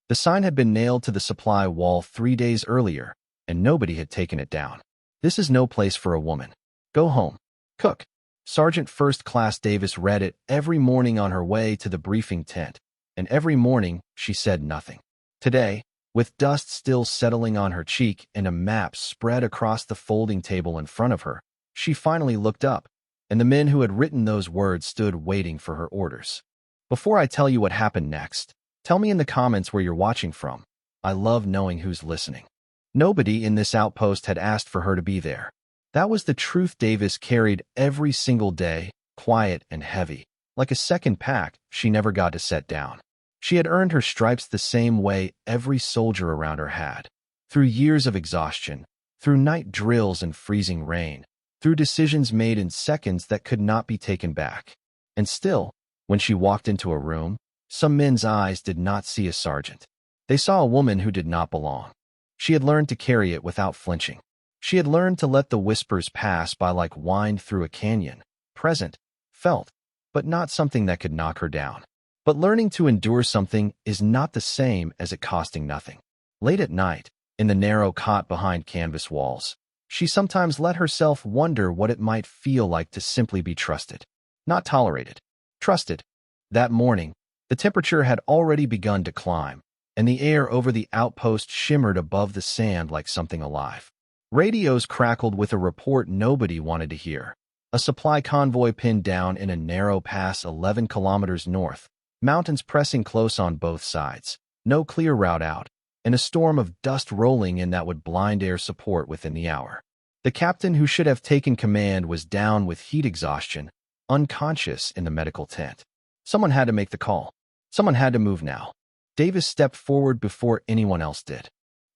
The sign had been nailed to the supply wall 3 days earlier, and nobody had taken it down. "This is no place for a woman. Go home. Cook." Sergeant First Class Davis read it every morning on her way to the briefing tent, and every morning she said nothing. Today, with dust still settling on her cheek and a map spread across the folding table in front of her, she finally looked up, and the men who had written those words stood waiting for her orders. Before I tell you what happened next, tell me in the comments where you're watching from. I love knowing who's listening. Nobody in this outpost had asked for her to be there. That was the truth Davis carried every single day, quiet and heavy. Like a second pack, she never got to set down. She had earned her stripes the same way every soldier around her had. Through years of exhaustion, through night drills and freezing rain, through decisions made in seconds that could not be taken back. And still, when she walked into a room, some men's eyes did not see a sergeant. They saw a woman who did not belong. She had learned to carry it without flinching. She had learned to let the whispers pass by like wind through a canyon, present, felt, but not something that could knock her down. But learning to endure something is not the same as it costing nothing. Late at night, in the narrow cot behind canvas walls, she sometimes let herself wonder what it might feel like to simply be trusted. Not tolerated. Trusted. That morning, the temperature had already begun to climb, and the air over the outpost shimmered above the sand like something alive. Radios crackled with a report nobody wanted to hear. A supply convoy pinned down in a narrow pass 11 kilometers north, mountains pressing close on both sides, no clear route out, and a storm of dust rolling in that would blind air support within the hour. The captain who should have taken command was down with heat exhaustion, unconscious in the medical tent. Someone had to make the call. Someone had to move now. Davis stepped forward before anyone else did.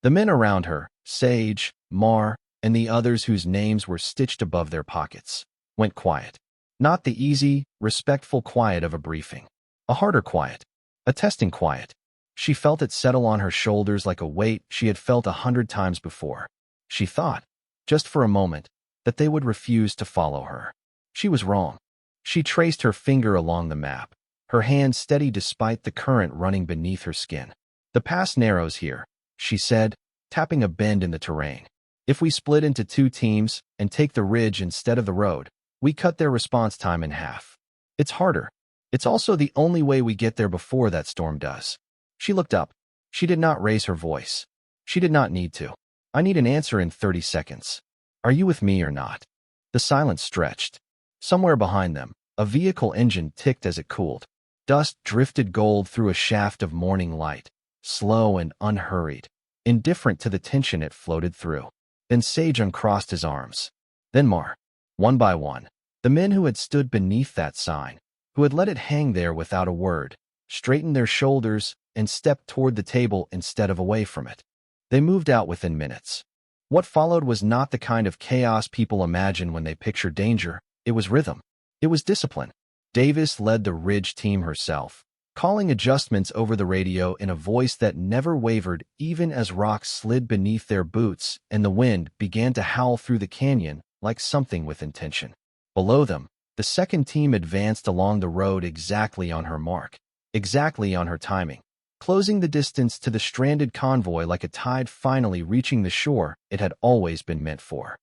The men around her, Sage, Mar, and the others whose names were stitched above their pockets, went quiet. Not the easy, respectful quiet of a briefing. A harder quiet. A testing quiet. She felt it settle on her shoulders like a weight she had felt 100 times before. She thought, just for a moment, that they would refuse to follow her. She was wrong. She traced her finger along the map, her hand steady despite the current running beneath her skin. "The pass narrows here," she said, tapping a bend in the terrain. "If we split into 2 teams and take the ridge instead of the road, we cut their response time in half. It's harder. It's also the only way we get there before that storm does." She looked up. She did not raise her voice. She did not need to. "I need an answer in 30 seconds. Are you with me or not?" The silence stretched. Somewhere behind them, a vehicle engine ticked as it cooled. Dust drifted gold through a shaft of morning light, slow and unhurried, indifferent to the tension it floated through. Then Sage uncrossed his arms. Then Mar. One by one, the men who had stood beneath that sign, who had let it hang there without a word, straightened their shoulders and stepped toward the table instead of away from it. They moved out within minutes. What followed was not the kind of chaos people imagine when they picture danger. It was rhythm. It was discipline. Davis led the Ridge team herself, calling adjustments over the radio in a voice that never wavered even as rocks slid beneath their boots and the wind began to howl through the canyon like something with intention. Below them, the second team advanced along the road exactly on her mark, exactly on her timing, closing the distance to the stranded convoy like a tide finally reaching the shore it had always been meant for.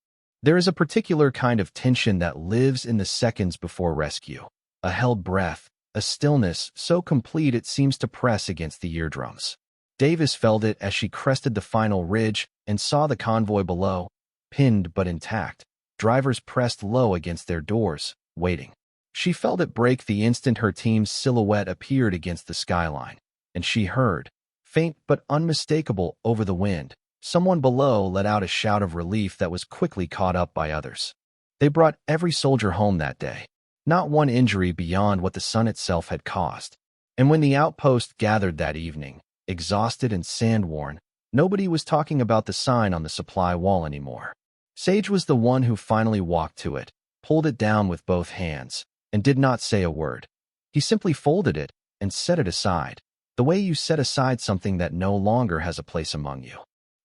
There is a particular kind of tension that lives in the seconds before rescue, a held breath, a stillness so complete it seems to press against the eardrums. Davis felt it as she crested the final ridge and saw the convoy below, pinned but intact, drivers pressed low against their doors, waiting. She felt it break the instant her team's silhouette appeared against the skyline, and she heard, faint but unmistakable over the wind, someone below let out a shout of relief that was quickly caught up by others. They brought every soldier home that day, not one injury beyond what the sun itself had caused. And when the outpost gathered that evening, exhausted and sand-worn, nobody was talking about the sign on the supply wall anymore. Sage was the one who finally walked to it, pulled it down with both hands, and did not say a word. He simply folded it and set it aside, the way you set aside something that no longer has a place among you.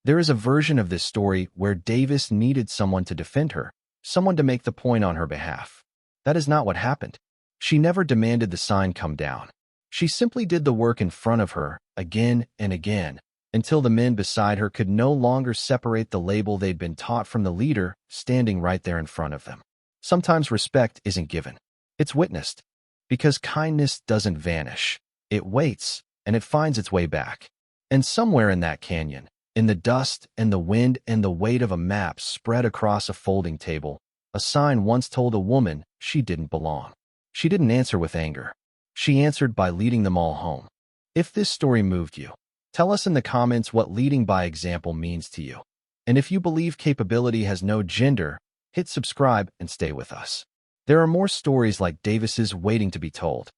There is a version of this story where Davis needed someone to defend her, someone to make the point on her behalf. That is not what happened. She never demanded the sign come down. She simply did the work in front of her, again and again, until the men beside her could no longer separate the label they'd been taught from the leader standing right there in front of them. Sometimes respect isn't given. It's witnessed. Because kindness doesn't vanish. It waits, and it finds its way back. And somewhere in that canyon, in the dust and the wind and the weight of a map spread across a folding table, a sign once told a woman she didn't belong. She didn't answer with anger. She answered by leading them all home. If this story moved you, tell us in the comments what leading by example means to you. And if you believe capability has no gender, hit subscribe and stay with us. There are more stories like Davis's waiting to be told.